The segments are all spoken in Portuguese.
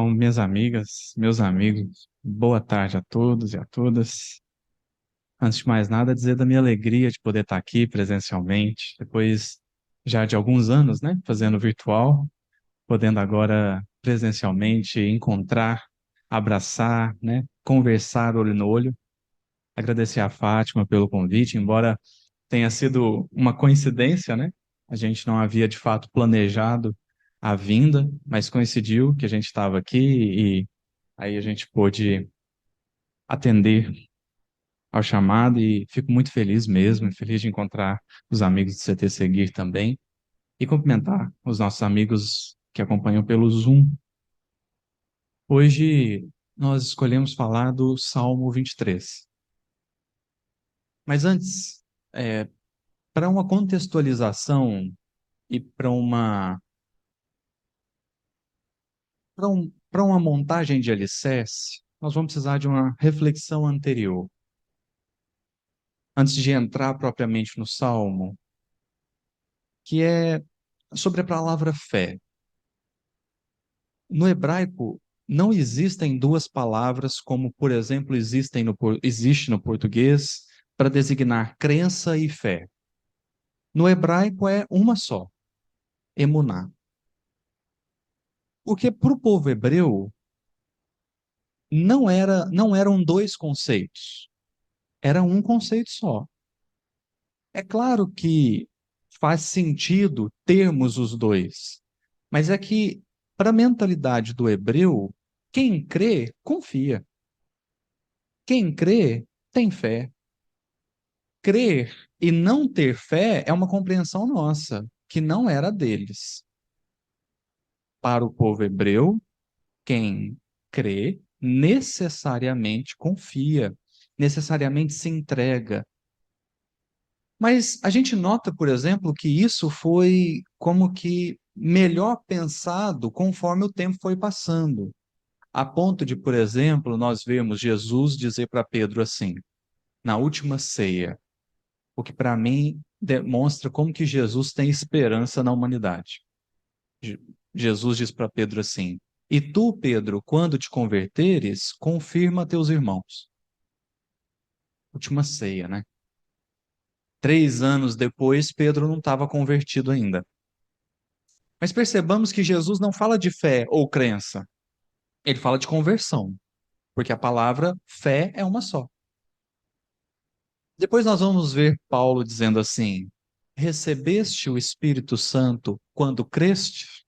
Então, minhas amigas, meus amigos, boa tarde a todos e a todas. Antes de mais nada, dizer da minha alegria de poder estar aqui presencialmente, depois já de alguns anos, né, fazendo virtual, podendo agora presencialmente encontrar, abraçar, né, conversar olho no olho. Agradecer a Fátima pelo convite, embora tenha sido uma coincidência, né? A gente não havia de fato planejado a vinda, mas coincidiu que a gente estava aqui e aí a gente pôde atender ao chamado e fico muito feliz mesmo, feliz de encontrar os amigos do CT Seguir também e cumprimentar os nossos amigos que acompanham pelo Zoom. Hoje nós escolhemos falar do Salmo 23. Mas antes, para uma contextualização e para uma montagem de alicerce, nós vamos precisar de uma reflexão anterior. Antes de entrar propriamente no Salmo, que é sobre a palavra fé. No hebraico, não existem duas palavras como, por exemplo, existe no português para designar crença e fé. No hebraico é uma só, emuná. Porque para o povo hebreu não eram dois conceitos, era um conceito só. É claro que faz sentido termos os dois, mas é que, para a mentalidade do hebreu, quem crê, confia. Quem crê, tem fé. Crer e não ter fé é uma compreensão nossa, que não era deles. Para o povo hebreu, quem crê necessariamente confia, necessariamente se entrega. Mas a gente nota, por exemplo, que isso foi como que melhor pensado conforme o tempo foi passando. A ponto de, por exemplo, nós vermos Jesus dizer para Pedro assim, na última ceia, o que para mim demonstra como que Jesus tem esperança na humanidade. Je- Jesus diz para Pedro assim: E tu, Pedro, quando te converteres, confirma a teus irmãos. Última ceia, né? 3 anos depois, Pedro não estava convertido ainda. Mas percebamos que Jesus não fala de fé ou crença, ele fala de conversão, porque a palavra fé é uma só. Depois nós vamos ver Paulo dizendo assim: Recebeste o Espírito Santo quando creste?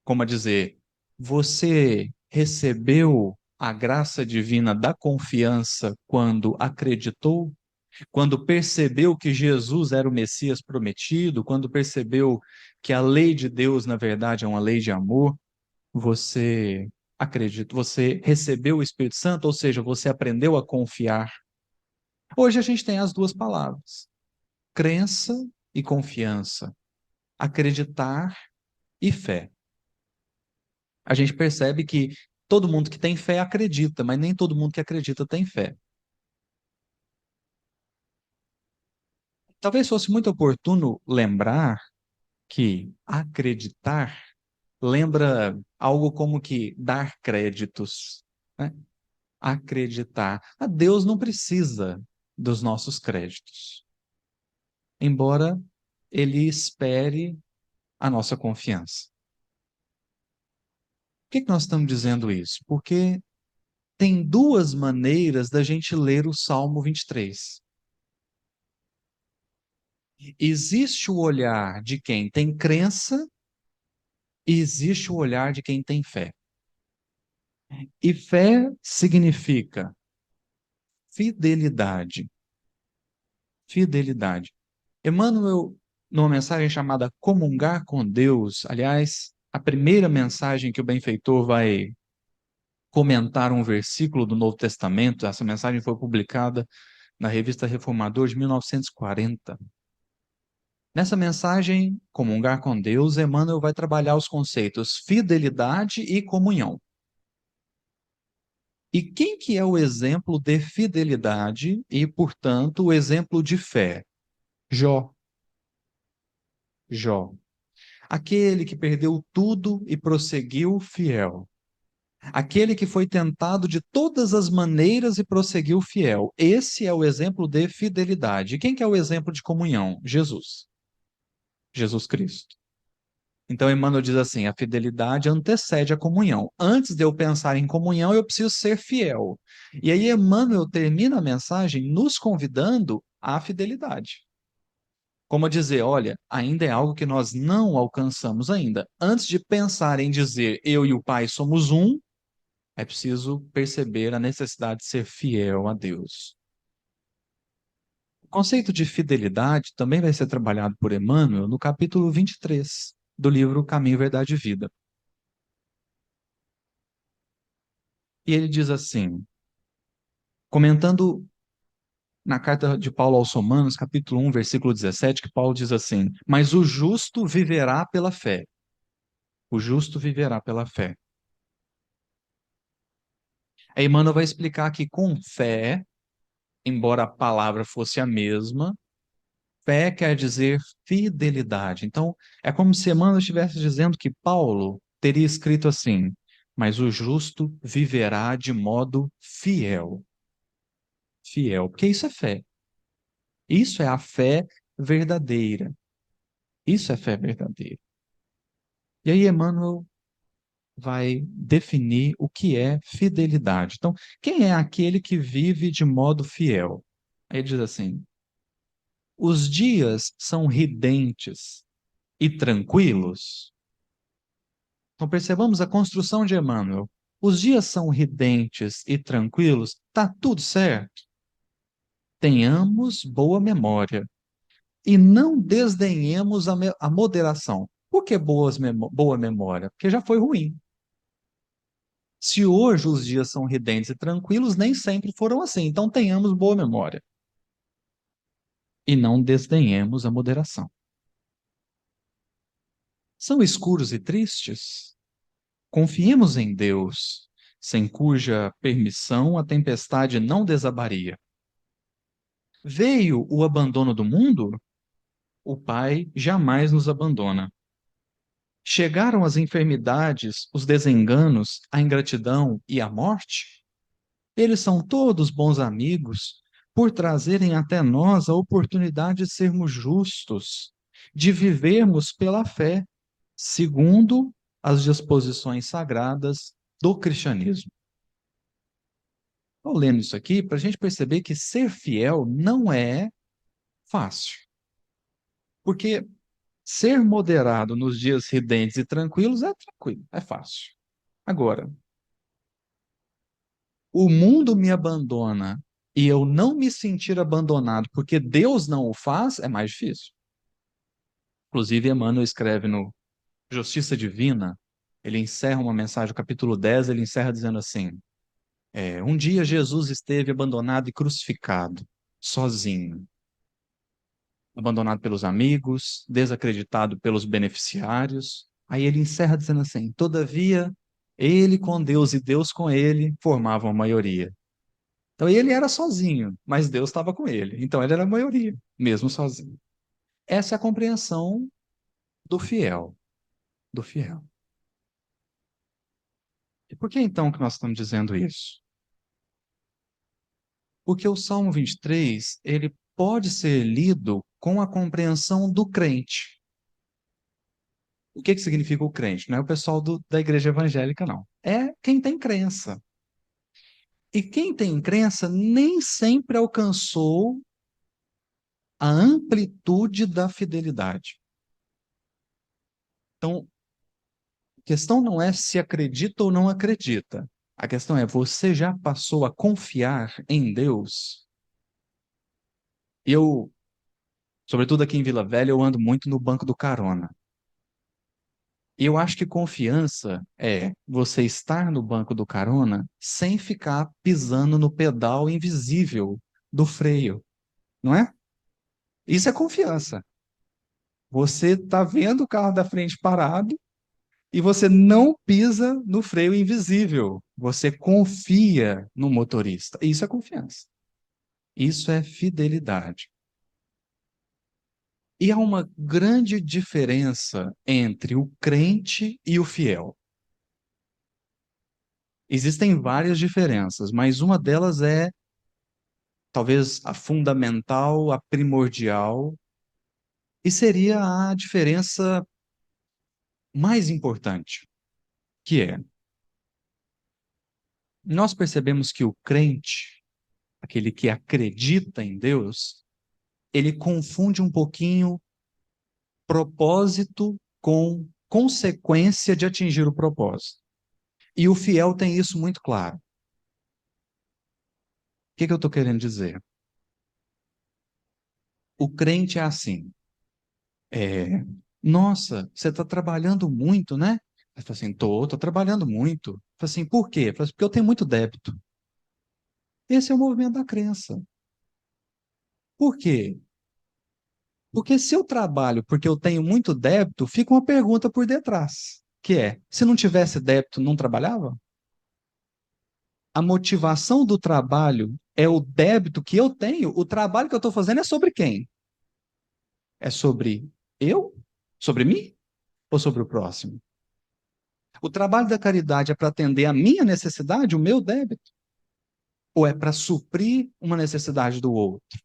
Como a dizer, você recebeu a graça divina da confiança quando acreditou? Quando percebeu que Jesus era o Messias prometido? Quando percebeu que a lei de Deus, na verdade, é uma lei de amor? Você acredita, você recebeu o Espírito Santo, ou seja, você aprendeu a confiar. Hoje a gente tem as duas palavras, crença e confiança, acreditar e fé. A gente percebe que todo mundo que tem fé acredita, mas nem todo mundo que acredita tem fé. Talvez fosse muito oportuno lembrar que acreditar lembra algo como que dar créditos, né? Acreditar. A Deus não precisa dos nossos créditos, embora ele espere a nossa confiança. Por que que nós estamos dizendo isso? Porque tem duas maneiras da gente ler o Salmo 23. Existe o olhar de quem tem crença e existe o olhar de quem tem fé. E fé significa fidelidade. Fidelidade. Emmanuel, numa mensagem chamada Comungar com Deus, aliás, a primeira mensagem que o benfeitor vai comentar um versículo do Novo Testamento, essa mensagem foi publicada na Revista Reformador de 1940. Nessa mensagem, Comungar com Deus, Emmanuel vai trabalhar os conceitos fidelidade e comunhão. E quem que é o exemplo de fidelidade e, portanto, o exemplo de fé? Jó. Jó. Aquele que perdeu tudo e prosseguiu fiel. Aquele que foi tentado de todas as maneiras e prosseguiu fiel. Esse é o exemplo de fidelidade. E quem que é o exemplo de comunhão? Jesus. Jesus Cristo. Então, Emmanuel diz assim: a fidelidade antecede a comunhão. Antes de eu pensar em comunhão, eu preciso ser fiel. E aí, Emmanuel termina a mensagem nos convidando à fidelidade. Como a dizer, olha, ainda é algo que nós não alcançamos ainda. Antes de pensar em dizer eu e o Pai somos um, é preciso perceber a necessidade de ser fiel a Deus. O conceito de fidelidade também vai ser trabalhado por Emmanuel no capítulo 23 do livro Caminho, Verdade e Vida. E ele diz assim, comentando na carta de Paulo aos Romanos, capítulo 1, versículo 17, que Paulo diz assim: mas o justo viverá pela fé. O justo viverá pela fé. Aí Emmanuel vai explicar que com fé, embora a palavra fosse a mesma, fé quer dizer fidelidade. Então, é como se Emmanuel estivesse dizendo que Paulo teria escrito assim: mas o justo viverá de modo fiel. Fiel, porque isso é fé. Isso é a fé verdadeira. Isso é fé verdadeira. E aí, Emmanuel vai definir o que é fidelidade. Então, quem é aquele que vive de modo fiel? Aí ele diz assim: os dias são ridentes e tranquilos. Então, percebamos a construção de Emmanuel. Os dias são ridentes e tranquilos, está tudo certo. Tenhamos boa memória e não desdenhemos a moderação. Por que boa memória? Porque já foi ruim. Se hoje os dias são ridentes e tranquilos, nem sempre foram assim. Então tenhamos boa memória e não desdenhemos a moderação. São escuros e tristes? Confiemos em Deus, sem cuja permissão a tempestade não desabaria. Veio o abandono do mundo? O Pai jamais nos abandona. Chegaram as enfermidades, os desenganos, a ingratidão e a morte? Eles são todos bons amigos, por trazerem até nós a oportunidade de sermos justos, de vivermos pela fé, segundo as disposições sagradas do cristianismo. Estou lendo isso aqui para a gente perceber que ser fiel não é fácil, porque ser moderado nos dias ridentes e tranquilos é tranquilo, é fácil. Agora, o mundo me abandona e eu não me sentir abandonado porque Deus não o faz, é mais difícil. Inclusive, Emmanuel escreve no Justiça Divina, ele encerra uma mensagem, o capítulo 10, ele encerra dizendo assim: um dia Jesus esteve abandonado e crucificado, sozinho, abandonado pelos amigos, desacreditado pelos beneficiários. Aí ele encerra dizendo assim: todavia, ele com Deus e Deus com ele formavam a maioria. Então ele era sozinho, mas Deus estava com ele. Então ele era a maioria, mesmo sozinho. Essa é a compreensão do fiel, do fiel. E por que então que nós estamos dizendo isso? Porque o Salmo 23, ele pode ser lido com a compreensão do crente. O que que significa o crente? Não é o pessoal da igreja evangélica, não. É quem tem crença. E quem tem crença nem sempre alcançou a amplitude da fidelidade. Então, a questão não é se acredita ou não acredita. A questão é, você já passou a confiar em Deus? Eu, sobretudo aqui em Vila Velha, eu ando muito no banco do carona. E eu acho que confiança é você estar no banco do carona sem ficar pisando no pedal invisível do freio, não é? Isso é confiança. Você está vendo o carro da frente parado e você não pisa no freio invisível. Você confia no motorista. Isso é confiança. Isso é fidelidade. E há uma grande diferença entre o crente e o fiel. Existem várias diferenças, mas uma delas é talvez a fundamental, a primordial, e seria a diferença mais importante, que é, nós percebemos que o crente, aquele que acredita em Deus, ele confunde um pouquinho propósito com consequência de atingir o propósito. E o fiel tem isso muito claro. O que eu estou querendo dizer? O crente é assim, é, nossa, você está trabalhando muito, né? Ele fala assim, tô trabalhando muito. Fala assim, por quê? Fala assim, porque eu tenho muito débito. Esse é o movimento da crença. Por quê? Porque se eu trabalho porque eu tenho muito débito, fica uma pergunta por detrás, que é, se não tivesse débito, não trabalhava? A motivação do trabalho é o débito que eu tenho? O trabalho que eu estou fazendo é sobre quem? É sobre eu? Sobre mim? Ou sobre o próximo? O trabalho da caridade é para atender a minha necessidade, o meu débito? Ou é para suprir uma necessidade do outro?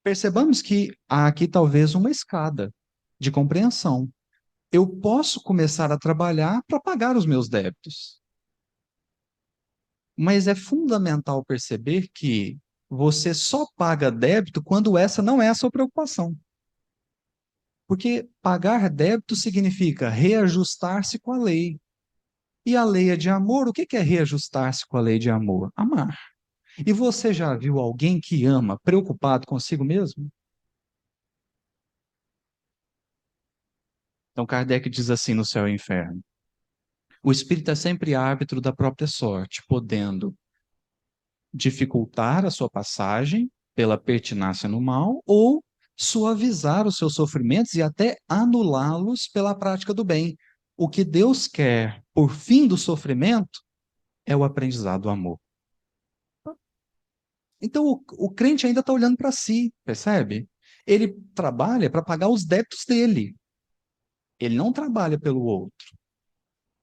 Percebamos que há aqui talvez uma escada de compreensão. Eu posso começar a trabalhar para pagar os meus débitos, mas é fundamental perceber que você só paga débito quando essa não é a sua preocupação. Porque pagar débito significa reajustar-se com a lei. E a lei é de amor. O que é reajustar-se com a lei de amor? Amar. E você já viu alguém que ama preocupado consigo mesmo? Então Kardec diz assim no Céu e Inferno: o espírito é sempre árbitro da própria sorte, podendo dificultar a sua passagem pela pertinácia no mal ou suavizar os seus sofrimentos e até anulá-los pela prática do bem. O que Deus quer por fim do sofrimento é o aprendizado do amor. Então o crente ainda está olhando para si, percebe? Ele trabalha para pagar os débitos dele. Ele não trabalha pelo outro.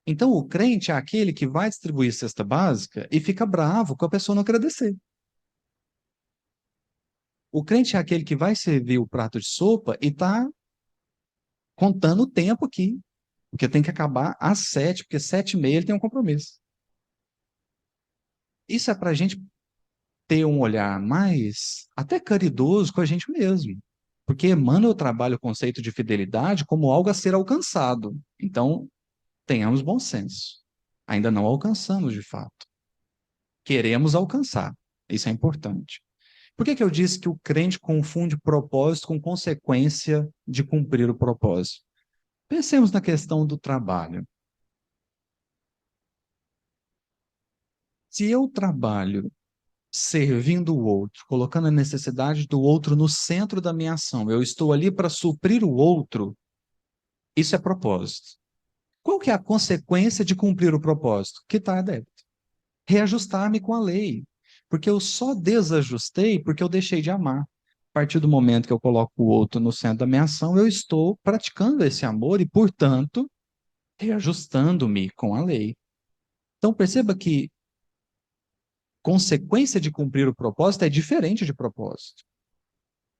Então o crente é aquele que vai distribuir cesta básica e fica bravo com a pessoa não agradecer. O crente é aquele que vai servir o prato de sopa e está contando o tempo aqui, porque tem que acabar às 7, porque 7h30 ele tem um compromisso. Isso é para a gente ter um olhar mais até caridoso com a gente mesmo. Porque Emmanuel trabalha o conceito de fidelidade como algo a ser alcançado. Então, tenhamos bom senso. Ainda não alcançamos de fato. Queremos alcançar. Isso é importante. Por que eu disse que o crente confunde propósito com consequência de cumprir o propósito? Pensemos na questão do trabalho. Se eu trabalho servindo o outro, colocando a necessidade do outro no centro da minha ação, eu estou ali para suprir o outro, isso é propósito. Qual que é a consequência de cumprir o propósito? Quitar a débito. Reajustar-me com a lei. Porque eu só desajustei porque eu deixei de amar. A partir do momento que eu coloco o outro no centro da minha ação, eu estou praticando esse amor e, portanto, reajustando-me com a lei. Então, perceba que consequência de cumprir o propósito é diferente de propósito.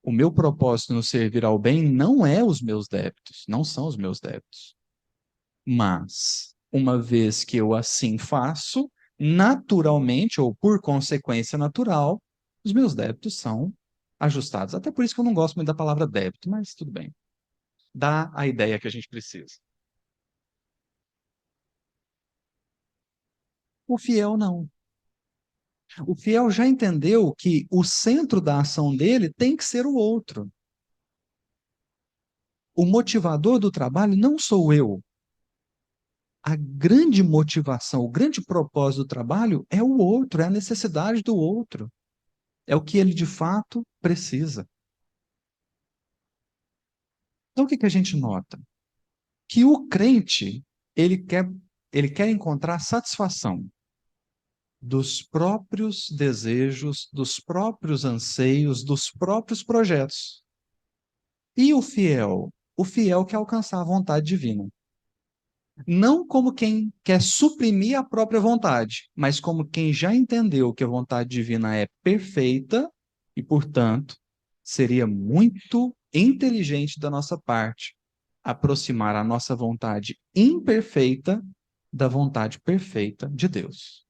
O meu propósito no servir ao bem não é os meus débitos, não são os meus débitos. Mas, uma vez que eu assim faço, naturalmente, ou por consequência natural, os meus débitos são ajustados. Até por isso que eu não gosto muito da palavra débito, mas tudo bem. Dá a ideia que a gente precisa. O fiel não. O fiel já entendeu que o centro da ação dele tem que ser o outro. O motivador do trabalho não sou eu. A grande motivação, o grande propósito do trabalho é o outro, é a necessidade do outro. É o que ele de fato precisa. Então, o que que a gente nota? Que o crente, ele quer, ele quer encontrar satisfação dos próprios desejos, dos próprios anseios, dos próprios projetos. E o fiel? O fiel quer alcançar a vontade divina. Não como quem quer suprimir a própria vontade, mas como quem já entendeu que a vontade divina é perfeita e, portanto, seria muito inteligente da nossa parte aproximar a nossa vontade imperfeita da vontade perfeita de Deus.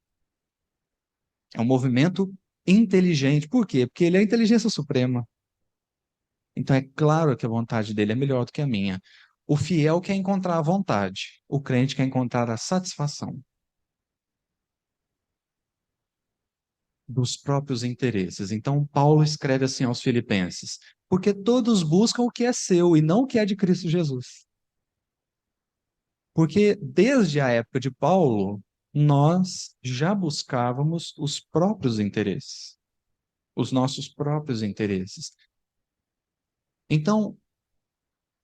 É um movimento inteligente. Por quê? Porque ele é a inteligência suprema. Então é claro que a vontade dele é melhor do que a minha. O fiel quer encontrar a vontade, o crente quer encontrar a satisfação dos próprios interesses. Então Paulo escreve assim aos Filipenses: porque todos buscam o que é seu e não o que é de Cristo Jesus. Porque desde a época de Paulo, nós já buscávamos os próprios interesses, os nossos próprios interesses. Então,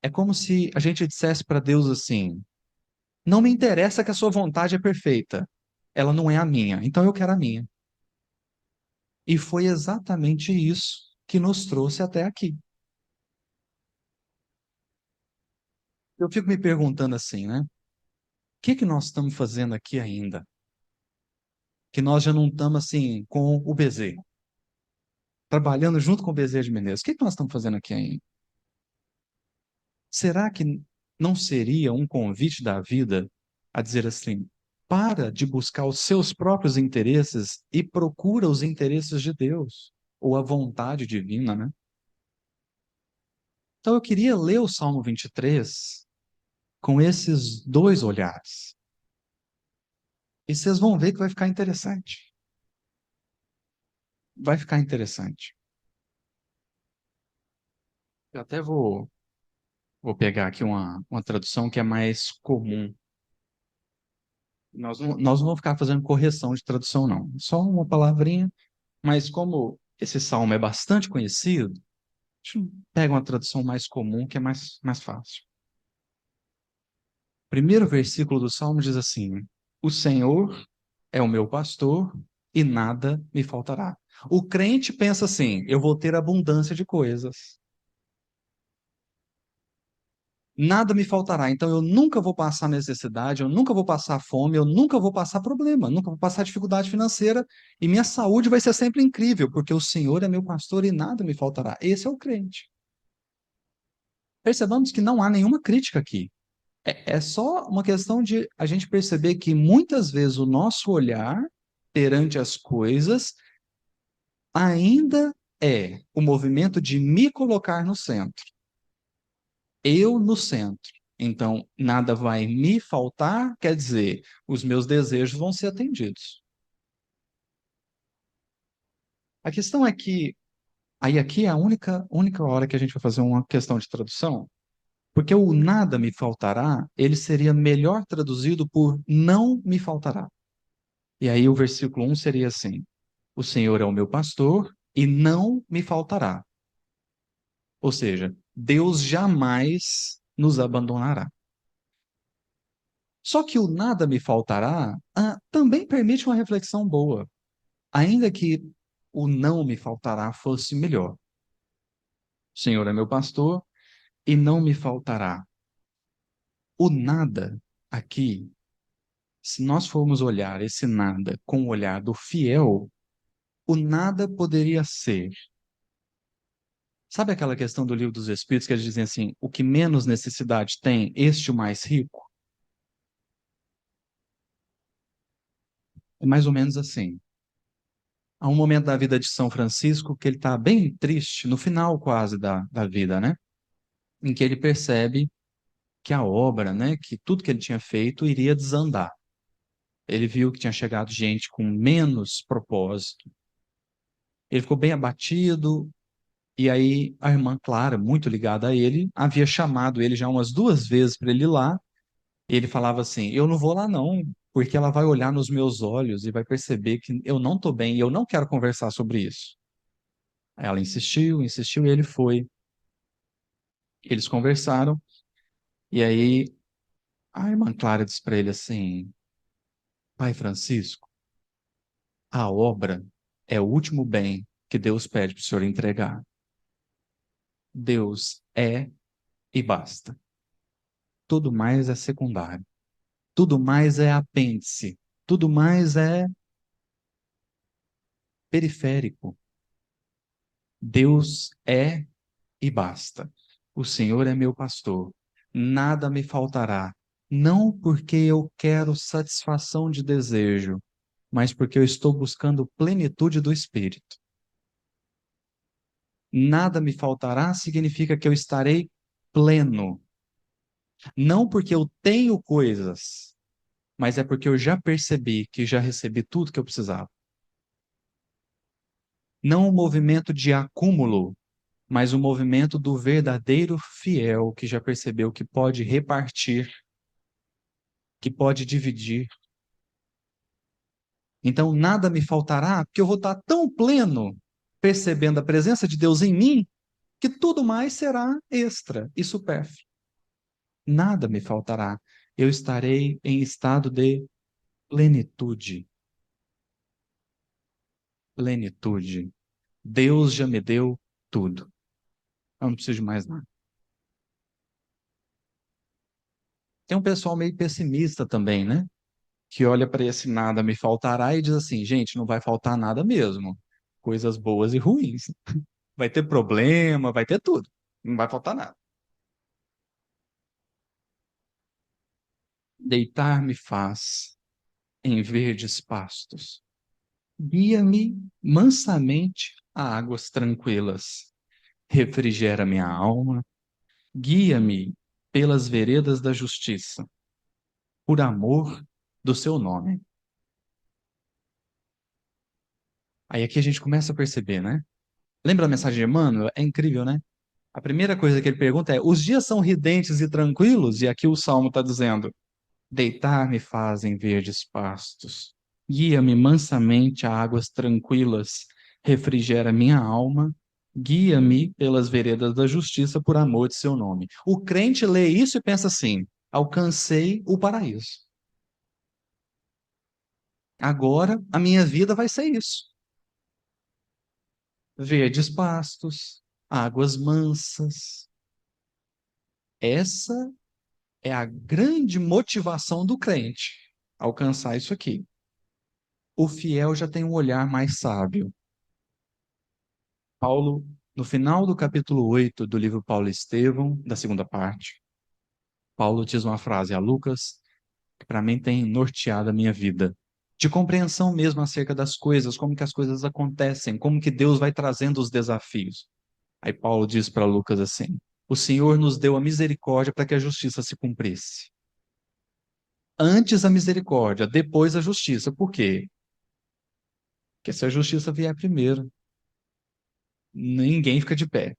é como se a gente dissesse para Deus assim: não me interessa que a sua vontade é perfeita, ela não é a minha, então eu quero a minha. E foi exatamente isso que nos trouxe até aqui. Eu fico me perguntando assim, né? O que que nós estamos fazendo aqui ainda? Que nós já não estamos assim com o Bezerra, trabalhando junto com o Bezerra de Menezes. O que que nós estamos fazendo aqui ainda? Será que não seria um convite da vida a dizer assim: para de buscar os seus próprios interesses e procura os interesses de Deus, ou a vontade divina, né? Então eu queria ler o Salmo 23 com esses dois olhares. E vocês vão ver que vai ficar interessante. Vai ficar interessante. Eu até vou pegar aqui uma tradução que é mais comum. Nós não vamos ficar fazendo correção de tradução, não. Só uma palavrinha. Mas como esse salmo é bastante conhecido, a gente pega uma tradução mais comum que é mais fácil. O primeiro versículo do salmo diz assim: o Senhor é o meu pastor e nada me faltará. O crente pensa assim: eu vou ter abundância de coisas, nada me faltará. Então eu nunca vou passar necessidade, eu nunca vou passar fome, eu nunca vou passar problema, nunca vou passar dificuldade financeira e minha saúde vai ser sempre incrível, porque o Senhor é meu pastor e nada me faltará. Esse é o crente. Percebamos que não há nenhuma crítica aqui. É só uma questão de a gente perceber que muitas vezes o nosso olhar perante as coisas ainda é o movimento de me colocar no centro. Eu no centro. Então, nada vai me faltar, quer dizer, os meus desejos vão ser atendidos. A questão é que, aí aqui é a única hora que a gente vai fazer uma questão de tradução, porque o nada me faltará, ele seria melhor traduzido por não me faltará. E aí o versículo 1 seria assim: o Senhor é o meu pastor e não me faltará. Ou seja, Deus jamais nos abandonará. Só que o nada me faltará também permite uma reflexão boa, ainda que o não me faltará fosse melhor. O Senhor é meu pastor e não me faltará. O nada aqui, se nós formos olhar esse nada com o olhar do fiel, o nada poderia ser. Sabe aquela questão do livro dos Espíritos que eles dizem assim: o que menos necessidade tem, este o mais rico? É mais ou menos assim. Há um momento da vida de São Francisco que ele está bem triste, no final quase da vida, né? Em que ele percebe que a obra, né, que tudo que ele tinha feito iria desandar. Ele viu que tinha chegado gente com menos propósito. Ele ficou bem abatido, e aí a irmã Clara, muito ligada a ele, havia chamado ele já umas duas vezes para ele ir lá. Ele falava assim: eu não vou lá não, porque ela vai olhar nos meus olhos e vai perceber que eu não estou bem e eu não quero conversar sobre isso. Aí ela insistiu, insistiu e ele foi. Eles conversaram e aí a irmã Clara disse para ele assim: Pai Francisco, a obra é o último bem que Deus pede para o senhor entregar. Deus é e basta. Tudo mais é secundário. Tudo mais é apêndice. Tudo mais é periférico. Deus é e basta. O Senhor é meu pastor. Nada me faltará. Não porque eu quero satisfação de desejo, mas porque eu estou buscando plenitude do Espírito. Nada me faltará significa que eu estarei pleno. Não porque eu tenho coisas, mas é porque eu já percebi que já recebi tudo que eu precisava. Não um movimento de acúmulo, mas o movimento do verdadeiro fiel que já percebeu que pode repartir, que pode dividir. Então nada me faltará, porque eu vou estar tão pleno, percebendo a presença de Deus em mim, que tudo mais será extra e supérfluo. Nada me faltará. Eu estarei em estado de plenitude. Plenitude. Deus já me deu tudo. Eu não preciso de mais nada. Tem um pessoal meio pessimista também, né? Que olha para esse nada me faltará e diz assim, gente, não vai faltar nada mesmo. Coisas boas e ruins. Vai ter problema, vai ter tudo. Não vai faltar nada. Deitar-me faz em verdes pastos. Guia-me mansamente a águas tranquilas. Refrigera minha alma. Guia-me pelas veredas da justiça, por amor do seu nome. Aí aqui a gente começa a perceber, né? Lembra a mensagem de Emmanuel? É incrível, né? A primeira coisa que ele pergunta é: os dias são ridentes e tranquilos? E aqui o Salmo está dizendo: deitar-me fazem verdes pastos, guia-me mansamente a águas tranquilas, refrigera minha alma, guia-me pelas veredas da justiça por amor de seu nome. O crente lê isso e pensa assim: alcancei o paraíso. Agora a minha vida vai ser isso. Verdes pastos, águas mansas. Essa é a grande motivação do crente, alcançar isso aqui. O fiel já tem um olhar mais sábio. Paulo, no final do capítulo 8 do livro Paulo e Estevão, da segunda parte, Paulo diz uma frase a Lucas que para mim tem norteado a minha vida. De compreensão mesmo acerca das coisas, como que as coisas acontecem, como que Deus vai trazendo os desafios. Aí Paulo diz para Lucas assim: o Senhor nos deu a misericórdia para que a justiça se cumprisse. Antes a misericórdia, depois a justiça. Por quê? Porque se a justiça vier primeiro, ninguém fica de pé.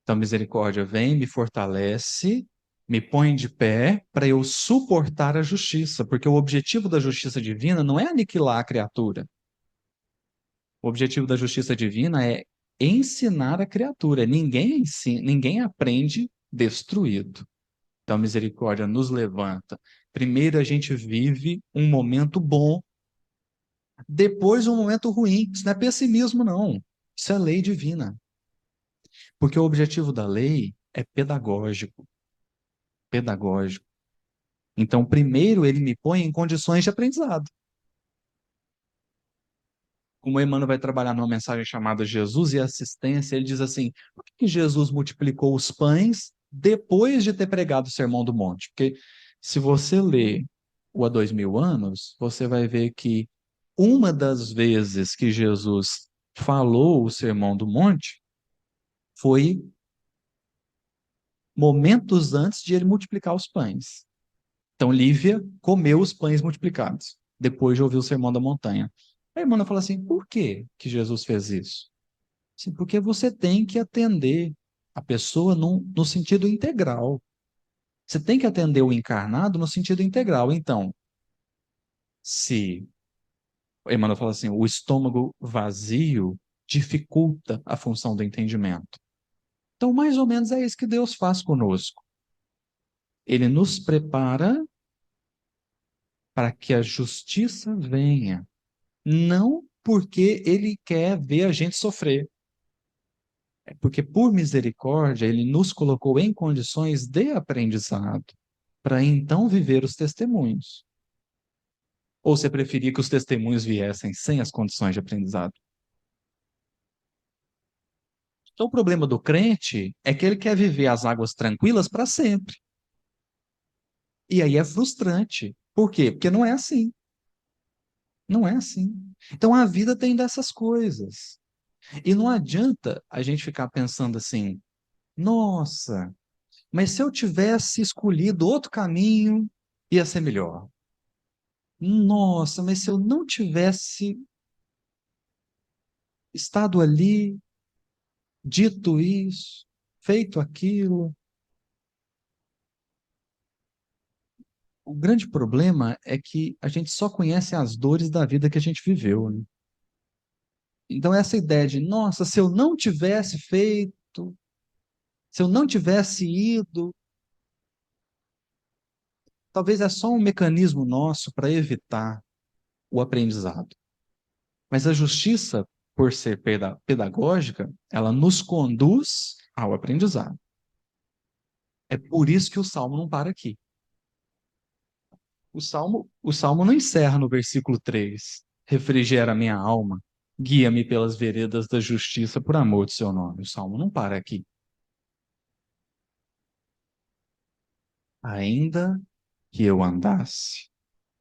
Então, a misericórdia vem, me fortalece, me põe de pé para eu suportar a justiça, porque o objetivo da justiça divina não é aniquilar a criatura. O objetivo da justiça divina é ensinar a criatura. Ninguém ensina, ninguém aprende destruído. Então, a misericórdia nos levanta. Primeiro a gente vive um momento bom, depois um momento ruim. Isso não é pessimismo, não. Isso é lei divina. Porque o objetivo da lei é pedagógico. Pedagógico. Então, primeiro ele me põe em condições de aprendizado. Como o Emmanuel vai trabalhar numa mensagem chamada Jesus e Assistência, ele diz assim: por que Jesus multiplicou os pães depois de ter pregado o Sermão do Monte? Porque se você lê o Há 2000 anos, você vai ver que uma das vezes que Jesus falou o Sermão do Monte foi momentos antes de ele multiplicar os pães. Então, Lívia comeu os pães multiplicados, depois de ouvir o Sermão da Montanha. A irmã fala assim: por que que Jesus fez isso? Assim, porque você tem que atender a pessoa no sentido integral. Você tem que atender o encarnado no sentido integral. Então, se Emmanuel fala assim, o estômago vazio dificulta a função do entendimento. Então, mais ou menos é isso que Deus faz conosco. Ele nos prepara para que a justiça venha, não porque ele quer ver a gente sofrer, é porque por misericórdia ele nos colocou em condições de aprendizado. para então viver os testemunhos. Ou você preferia que os testemunhos viessem sem as condições de aprendizado? Então, o problema do crente é que ele quer viver as águas tranquilas para sempre. E aí é frustrante. Por quê? Porque não é assim. Não é assim. Então, a vida tem dessas coisas. E não adianta a gente ficar pensando assim: nossa, mas se eu tivesse escolhido outro caminho, ia ser melhor. Nossa, mas se eu não tivesse estado ali, dito isso, feito aquilo. O grande problema é que a gente só conhece as dores da vida que a gente viveu, né? Então, essa ideia de, nossa, se eu não tivesse feito, se eu não tivesse ido, talvez é só um mecanismo nosso para evitar o aprendizado. Mas a justiça, por ser pedagógica, ela nos conduz ao aprendizado. É por isso que o Salmo não para aqui. O Salmo não encerra no versículo 3. Refrigera minha alma, guia-me pelas veredas da justiça por amor de seu nome. O Salmo não para aqui. Ainda que eu andasse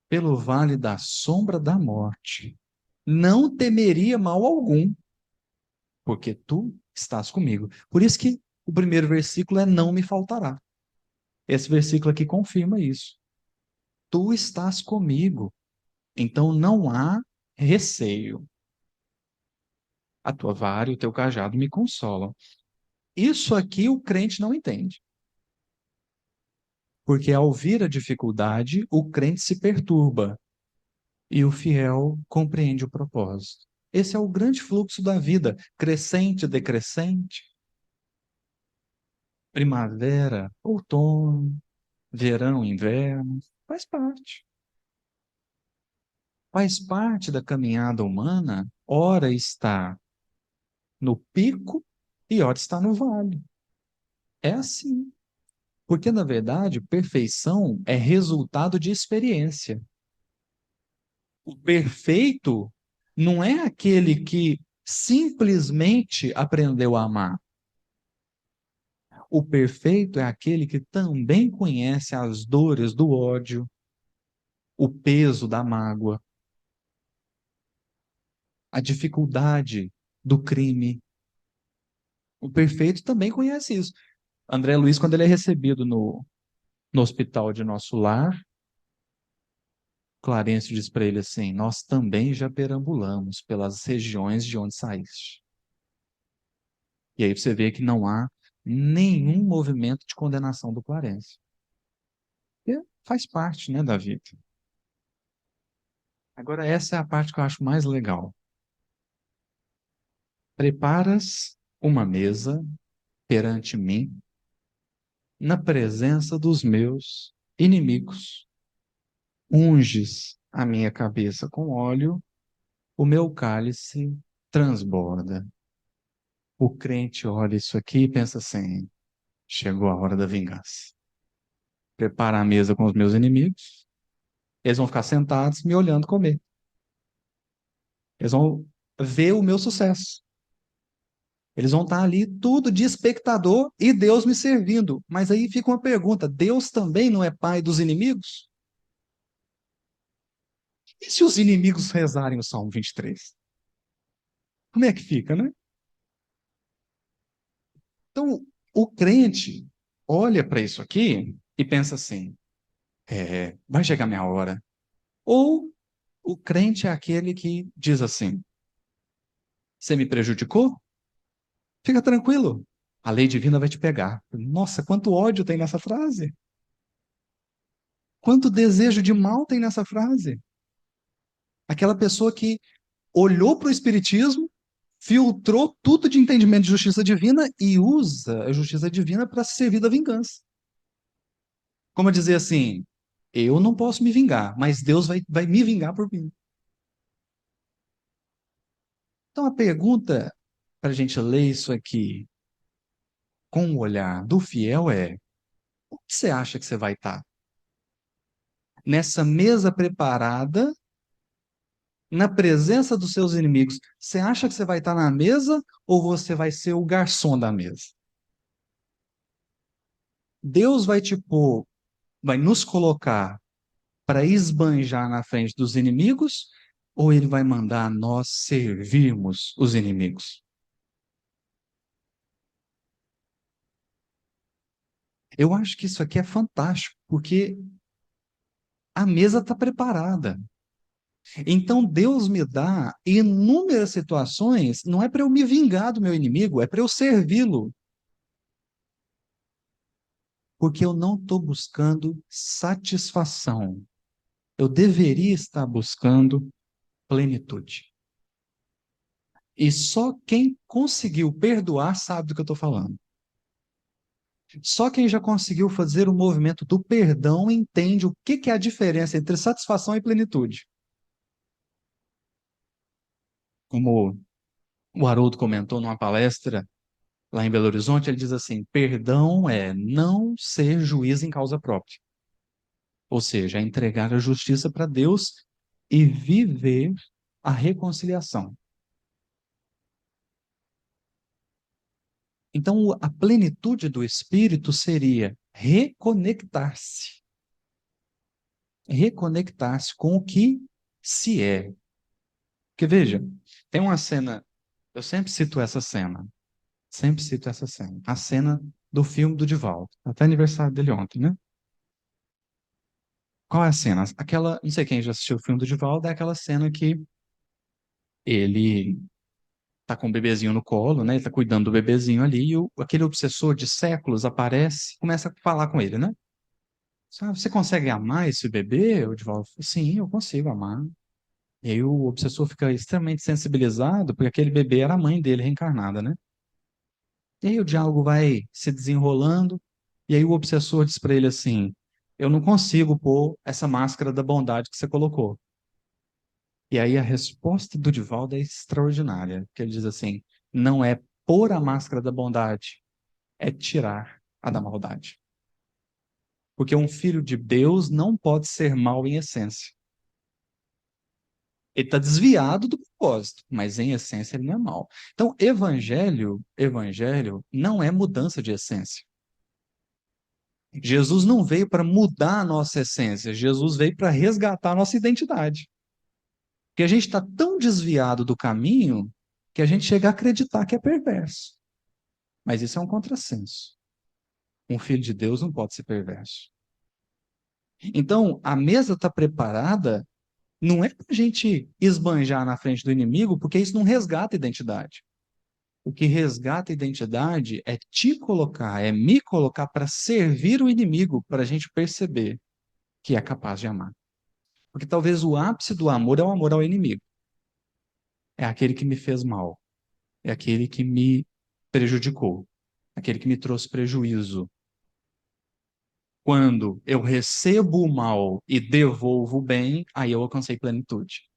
pelo vale da sombra da morte, não temeria mal algum, porque tu estás comigo. Por isso que o primeiro versículo é não me faltará. Esse versículo aqui confirma isso. Tu estás comigo, então não há receio. A tua vara e o teu cajado me consolam. Isso aqui o crente não entende. Porque ao vir a dificuldade, o crente se perturba e o fiel compreende o propósito. Esse é o grande fluxo da vida, crescente, decrescente, primavera, outono, verão, inverno, faz parte. Faz parte da caminhada humana, ora está no pico e ora está no vale. É assim. Porque, na verdade, perfeição é resultado de experiência. O perfeito não é aquele que simplesmente aprendeu a amar. O perfeito é aquele que também conhece as dores do ódio, o peso da mágoa, a dificuldade do crime. O perfeito também conhece isso. André Luiz, quando ele é recebido no hospital de Nosso Lar, Clarencio diz para ele assim: nós também já perambulamos pelas regiões de onde saíste. E aí você vê que não há nenhum movimento de condenação do Clarencio. E faz parte, né, da vida. Agora, essa é a parte que eu acho mais legal. Preparas uma mesa perante mim, na presença dos meus inimigos. Unges a minha cabeça com óleo, o meu cálice transborda. O crente olha isso aqui e pensa assim: chegou a hora da vingança. Prepara a mesa com os meus inimigos, eles vão ficar sentados me olhando comer. Eles vão ver o meu sucesso. Eles vão estar ali tudo de espectador e Deus me servindo. Mas aí fica uma pergunta: Deus também não é pai dos inimigos? E se os inimigos rezarem o Salmo 23? Como é que fica, né? Então, o crente olha para isso aqui e pensa assim: vai chegar minha hora. Ou o crente é aquele que diz assim: você me prejudicou? Fica tranquilo, a lei divina vai te pegar. Nossa, quanto ódio tem nessa frase! Quanto desejo de mal tem nessa frase? Aquela pessoa que olhou para o Espiritismo, filtrou tudo de entendimento de justiça divina e usa a justiça divina para servir da vingança. Como dizer assim, eu não posso me vingar, mas Deus vai me vingar por mim. Então a pergunta para a gente ler isso aqui com o olhar do fiel é: onde você acha que você vai estar? nessa mesa preparada, na presença dos seus inimigos, você acha que você vai estar na mesa ou você vai ser o garçom da mesa? Deus vai te pôr, vai nos colocar para esbanjar na frente dos inimigos ou ele vai mandar nós servirmos os inimigos? Eu acho que isso aqui é fantástico, porque a mesa está preparada. Então Deus me dá inúmeras situações, não é para eu me vingar do meu inimigo, é para eu servi-lo, porque eu não estou buscando satisfação. Eu deveria estar buscando plenitude. E só quem conseguiu perdoar sabe do que eu estou falando. Só quem já conseguiu fazer o movimento do perdão entende o que é a diferença entre satisfação e plenitude. Como o Haroldo comentou numa palestra lá em Belo Horizonte, ele diz assim: perdão é não ser juiz em causa própria. Ou seja, é entregar a justiça para Deus e viver a reconciliação. Então, a plenitude do espírito seria reconectar-se com o que se é. Porque veja, tem uma cena, eu sempre cito essa cena, a cena do filme do Divaldo, até aniversário dele ontem, né? Qual é a cena? Aquela, não sei quem já assistiu o filme do Divaldo, é aquela cena que ele tá com o bebezinho no colo, né? Ele tá cuidando do bebezinho ali, e aquele obsessor de séculos aparece, começa a falar com ele, né? Sabe, você consegue amar esse bebê? O Divaldo fala, sim, eu consigo amar. E aí o obsessor fica extremamente sensibilizado, porque aquele bebê era a mãe dele reencarnada, né? E aí o diálogo vai se desenrolando, e aí o obsessor diz para ele assim: eu não consigo pôr essa máscara da bondade que você colocou. E aí a resposta do Divaldo é extraordinária, que ele diz assim: não é pôr a máscara da bondade, é tirar a da maldade. Porque um filho de Deus não pode ser mau em essência. Ele está desviado do propósito, mas em essência ele não é mau. Então, evangelho não é mudança de essência. Jesus não veio para mudar a nossa essência, Jesus veio para resgatar a nossa identidade. Porque a gente está tão desviado do caminho que a gente chega a acreditar que é perverso. Mas isso é um contrassenso. Um filho de Deus não pode ser perverso. Então, a mesa está preparada não é para a gente esbanjar na frente do inimigo, porque isso não resgata a identidade. O que resgata a identidade é te colocar, é me colocar para servir o inimigo, para a gente perceber que é capaz de amar. Porque talvez o ápice do amor é o amor ao inimigo. É aquele que me fez mal, é aquele que me prejudicou, aquele que me trouxe prejuízo. Quando eu recebo o mal e devolvo o bem, aí eu alcancei plenitude.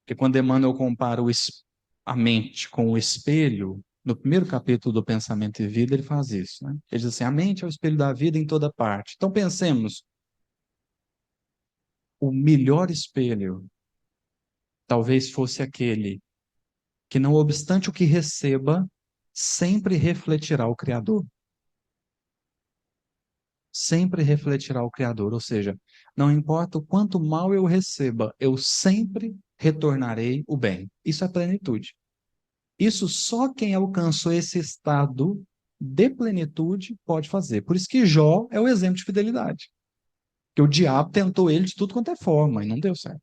Porque quando Emmanuel compara a mente com o espelho, no primeiro capítulo do Pensamento e Vida, ele faz isso, né? Ele diz assim: a mente é o espelho da vida em toda parte. Então pensemos, o melhor espelho talvez fosse aquele que, não obstante o que receba, sempre refletirá o Criador. Sempre refletirá o Criador. Ou seja, não importa o quanto mal eu receba, eu sempre retornarei o bem. Isso é plenitude. Isso só quem alcançou esse estado de plenitude pode fazer. Por isso que Jó é o exemplo de fidelidade. Que o diabo tentou ele de tudo quanto é forma e não deu certo.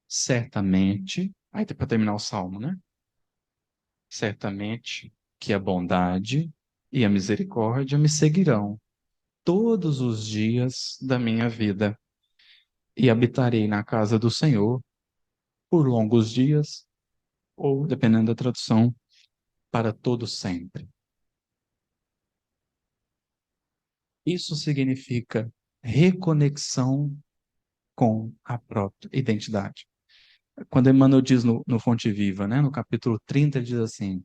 Certamente, aí para terminar o salmo, né? Certamente que a bondade e a misericórdia me seguirão todos os dias da minha vida e habitarei na casa do Senhor por longos dias, ou, dependendo da tradução, para todo sempre. Isso significa reconexão com a própria identidade. Quando Emmanuel diz no Fonte Viva, né, no capítulo 30, ele diz assim: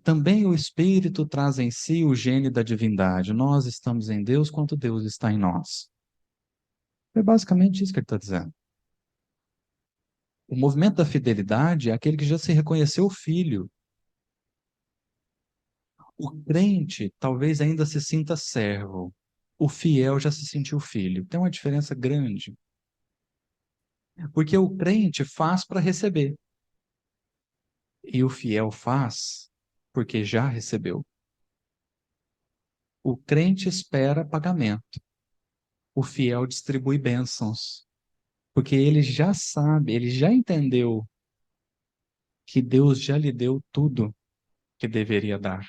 Também o Espírito traz em si o gene da divindade. Nós estamos em Deus quanto Deus está em nós. É basicamente isso que ele está dizendo. O movimento da fidelidade é aquele que já se reconheceu filho. O crente talvez ainda se sinta servo. O fiel já se sentiu filho. Tem uma diferença grande. Porque o crente faz para receber. E o fiel faz porque já recebeu. O crente espera pagamento. O fiel distribui bênçãos. Porque ele já sabe, ele já entendeu que Deus já lhe deu tudo que deveria dar.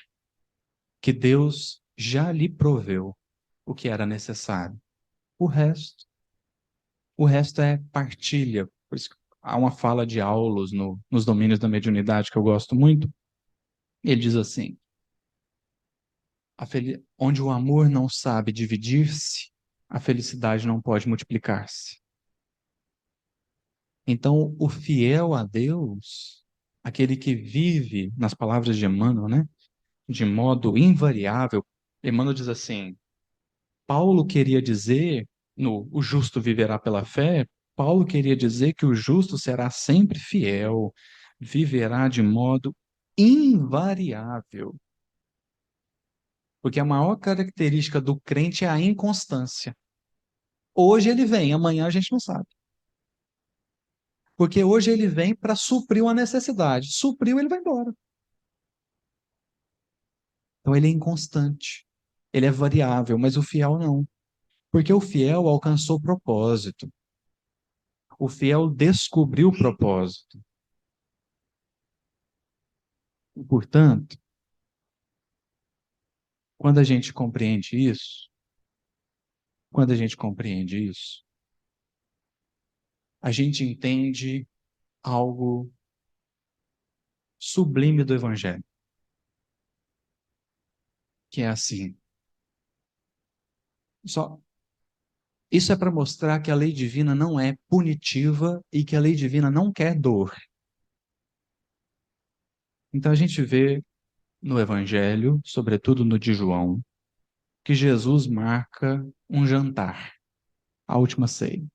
Que Deus já lhe proveu o que era necessário. O resto, o resto é partilha. Por isso que há uma fala de Aulos nos domínios da mediunidade que eu gosto muito. Ele diz assim: onde o amor não sabe dividir-se, a felicidade não pode multiplicar-se. Então, o fiel a Deus, aquele que vive, nas palavras de Emmanuel, né, de modo invariável, Emmanuel diz assim: Paulo queria dizer, no o justo viverá pela fé, Paulo queria dizer que o justo será sempre fiel, viverá de modo invariável. Porque a maior característica do crente é a inconstância. Hoje ele vem, amanhã a gente não sabe. Porque hoje ele vem para suprir uma necessidade. Supriu, ele vai embora. Então ele é inconstante. Ele é variável, mas o fiel não. Porque o fiel alcançou o propósito. O fiel descobriu o propósito. E, portanto, quando a gente compreende isso, quando a gente compreende isso, a gente entende algo sublime do Evangelho, que é assim. Só isso é para mostrar que a lei divina não é punitiva e que a lei divina não quer dor. Então a gente vê no Evangelho, sobretudo no de João, que Jesus marca um jantar, a última ceia.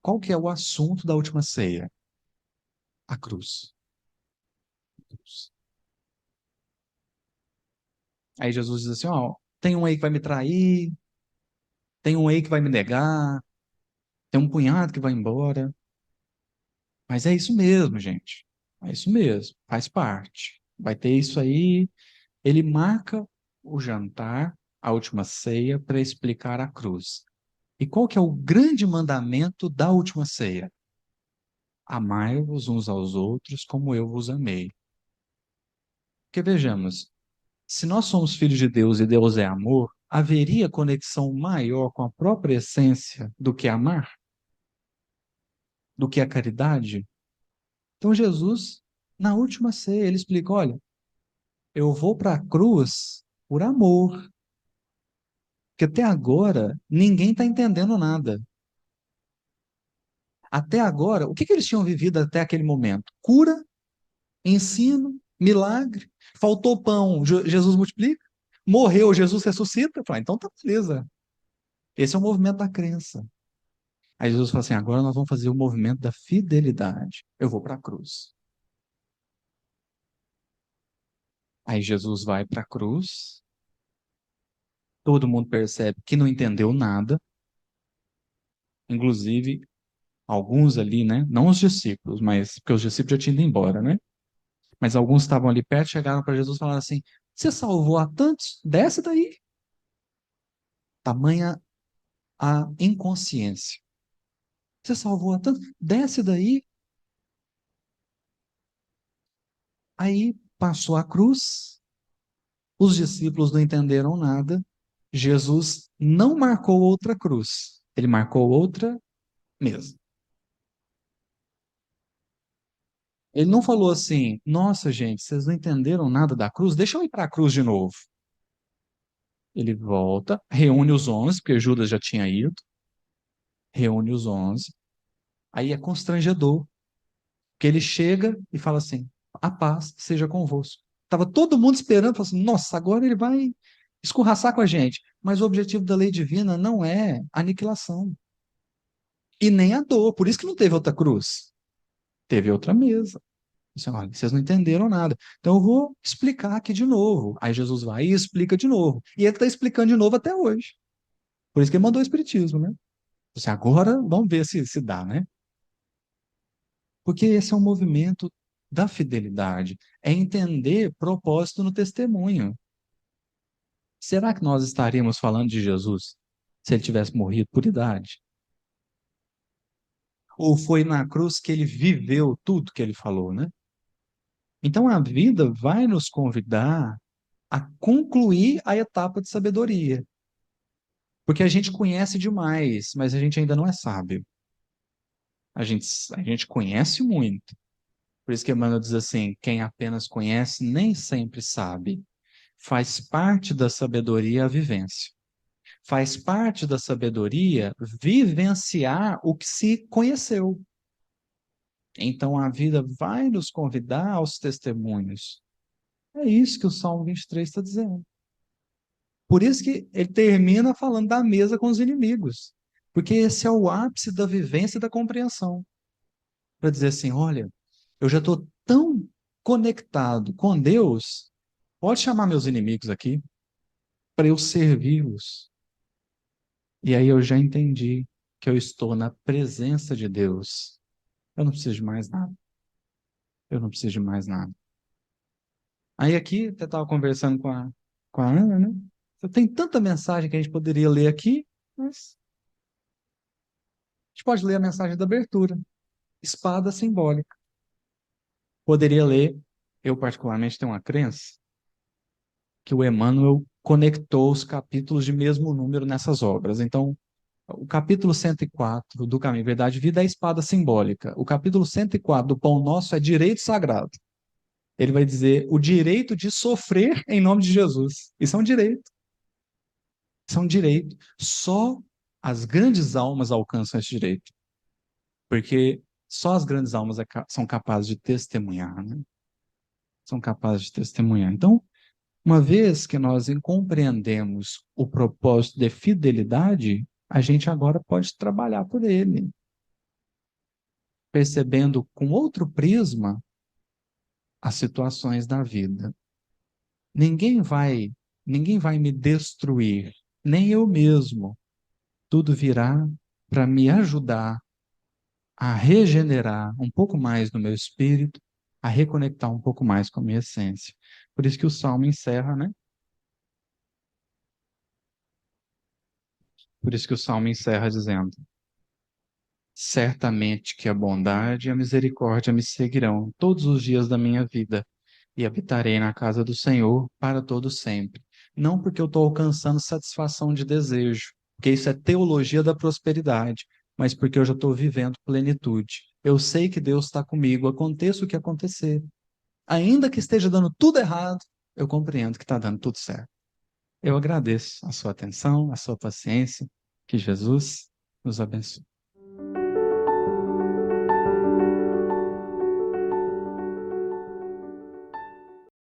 Qual que é o assunto da última ceia? A cruz. Aí Jesus diz assim, ó, tem um aí que vai me trair, tem um aí que vai me negar, tem um punhado que vai embora. Mas é isso mesmo, gente. É isso mesmo, faz parte. Vai ter isso aí. Ele marca o jantar, a última ceia, para explicar a cruz. E qual que é o grande mandamento da última ceia? Amai-vos uns aos outros como eu vos amei. Porque vejamos, se nós somos filhos de Deus e Deus é amor, haveria conexão maior com a própria essência do que amar? Do que a caridade? Então Jesus, na última ceia, ele explica, olha, eu vou para a cruz por amor, porque até agora ninguém está entendendo nada. Até agora, o que que eles tinham vivido até aquele momento? Cura, ensino, milagre. Faltou pão, Jesus multiplica. Morreu, Jesus ressuscita. Fala, então tá beleza. Esse é o movimento da crença. Aí Jesus fala assim: agora nós vamos fazer o movimento da fidelidade. Eu vou para a cruz. Aí Jesus vai para a cruz. Todo mundo percebe que não entendeu nada. Inclusive, alguns ali, né? Não os discípulos, mas porque os discípulos já tinham ido embora, né? Mas alguns estavam ali perto, chegaram para Jesus e falaram assim: Você salvou a tantos? Desce daí. Tamanha a inconsciência. Você salvou a tantos? Desce daí. Aí passou a cruz, os discípulos não entenderam nada. Jesus não marcou outra cruz, ele marcou outra mesmo. Ele não falou assim: Nossa, gente, vocês não entenderam nada da cruz? Deixa eu ir para a cruz de novo. Ele volta, reúne os 11, porque Judas já tinha ido, reúne os 11. Aí é constrangedor, porque ele chega e fala assim: a paz seja convosco. Estava todo mundo esperando, falando assim, nossa, agora ele vai escorraçar com a gente. Mas o objetivo da lei divina não é aniquilação. E nem a dor. Por isso que não teve outra cruz. Teve outra mesa. Assim, olha, vocês não entenderam nada. Então eu vou explicar aqui de novo. Aí Jesus vai e explica de novo. E ele está explicando de novo até hoje. Por isso que ele mandou o Espiritismo, né? Assim, agora vamos ver se dá, né? Porque esse é um movimento da fidelidade. É entender propósito no testemunho. Será que nós estaríamos falando de Jesus se ele tivesse morrido por idade? Ou foi na cruz que ele viveu tudo que ele falou, né? Então a vida vai nos convidar a concluir a etapa de sabedoria. Porque a gente conhece demais, mas a gente ainda não é sábio. A gente conhece muito. Por isso que Emmanuel diz assim: quem apenas conhece nem sempre sabe. Faz parte da sabedoria a vivência. Faz parte da sabedoria vivenciar o que se conheceu. Então a vida vai nos convidar aos testemunhos. É isso que o Salmo 23 está dizendo. Por isso que ele termina falando da mesa com os inimigos. Porque esse é o ápice da vivência e da compreensão. Para dizer assim: olha, eu já estou tão conectado com Deus, pode chamar meus inimigos aqui, para eu servi-los. E aí eu já entendi que eu estou na presença de Deus. Eu não preciso de mais nada. Eu não preciso de mais nada. Aí aqui, até estava conversando com a Ana, né? Tem tanta mensagem que a gente poderia ler aqui, mas a gente pode ler a mensagem da abertura. Espada simbólica. Poderia ler, eu particularmente tenho uma crença, que o Emmanuel conectou os capítulos de mesmo número nessas obras. Então, o capítulo 104 do Caminho, Verdade e Vida é a espada simbólica. O capítulo 104 do Pão Nosso é direito sagrado. Ele vai dizer o direito de sofrer em nome de Jesus. Isso é um direito. Isso é um direito. Só as grandes almas alcançam esse direito. Porque só as grandes almas são capazes de testemunhar, né? São capazes de testemunhar. Então, uma vez que nós compreendemos o propósito de fidelidade, a gente agora pode trabalhar por ele, percebendo com outro prisma as situações da vida. Ninguém vai, ninguém vai me destruir, nem eu mesmo. Tudo virá para me ajudar a regenerar um pouco mais no meu espírito, a reconectar um pouco mais com a minha essência. Por isso que o Salmo encerra, né? Por isso que o Salmo encerra dizendo: certamente que a bondade e a misericórdia me seguirão todos os dias da minha vida, e habitarei na casa do Senhor para todo sempre. Não porque eu estou alcançando satisfação de desejo, porque isso é teologia da prosperidade, mas porque eu já estou vivendo plenitude. Eu sei que Deus está comigo, aconteça o que acontecer. Ainda que esteja dando tudo errado, eu compreendo que está dando tudo certo. Eu agradeço a sua atenção, a sua paciência. Que Jesus nos abençoe.